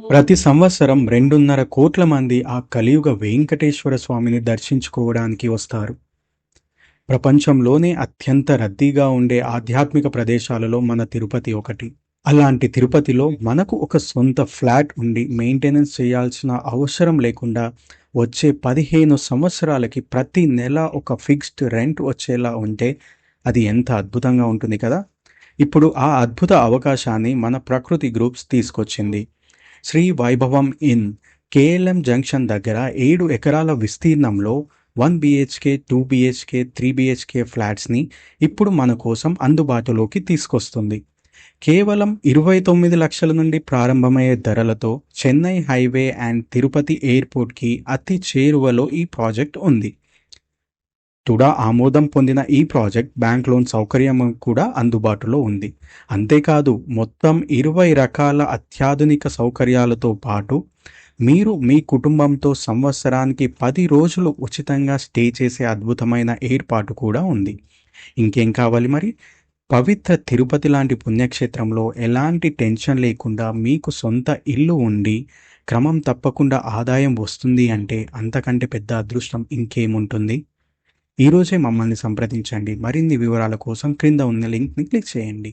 ప్రతి సంవత్సరం 2.5 కోట్ల మంది ఆ కలియుగ వెంకటేశ్వర స్వామిని దర్శించుకోవడానికి వస్తారు. ప్రపంచంలోనే అత్యంత రద్దీగా ఉండే ఆధ్యాత్మిక ప్రదేశాలలో మన తిరుపతి ఒకటి. అలాంటి తిరుపతిలో మనకు ఒక సొంత ఫ్లాట్ ఉండి మెయింటెనెన్స్ చేయాల్సిన అవసరం లేకుండా వచ్చే 15 సంవత్సరాలకి ప్రతి నెల ఒక ఫిక్స్డ్ రెంట్ వచ్చేలా ఉంటే అది ఎంత అద్భుతంగా ఉంటుంది కదా! ఇప్పుడు ఆ అద్భుత అవకాశాన్ని మన ప్రకృతి గ్రూప్స్ తీసుకొచ్చింది. శ్రీ వైభవం ఇన్ కేఎల్ఎం జంక్షన్ దగ్గర 7 ఎకరాల విస్తీర్ణంలో 1 బిహెచ్కే, 2 బిహెచ్కే, 3 బిహెచ్కే ఫ్లాట్స్ని ఇప్పుడు మన కోసం అందుబాటులోకి తీసుకొస్తుంది. కేవలం 29 లక్షల నుండి ప్రారంభమయ్యే ధరలతో చెన్నై హైవే అండ్ తిరుపతి ఎయిర్పోర్ట్కి అతి చేరువలో ఈ ప్రాజెక్ట్ ఉంది. తుడా ఆమోదం పొందిన ఈ ప్రాజెక్ట్ బ్యాంక్ లోన్ సౌకర్యం కూడా అందుబాటులో ఉంది. అంతేకాదు మొత్తం 20 రకాల అత్యాధునిక సౌకర్యాలతో పాటు మీరు మీ కుటుంబంతో సంవత్సరానికి 10 రోజులు ఉచితంగా స్టే చేసే అద్భుతమైన ఏర్పాటు కూడా ఉంది. ఇంకేం కావాలి మరి? పవిత్ర తిరుపతి లాంటి పుణ్యక్షేత్రంలో ఎలాంటి టెన్షన్ లేకుండా మీకు సొంత ఇల్లు ఉండి క్రమం తప్పకుండా ఆదాయం వస్తుంది అంటే అంతకంటే పెద్ద అదృష్టం ఇంకేముంటుంది? ఈరోజే మమ్మల్ని సంప్రదించండి. మరిన్ని వివరాల కోసం క్రింద ఉన్న లింక్ని క్లిక్ చేయండి.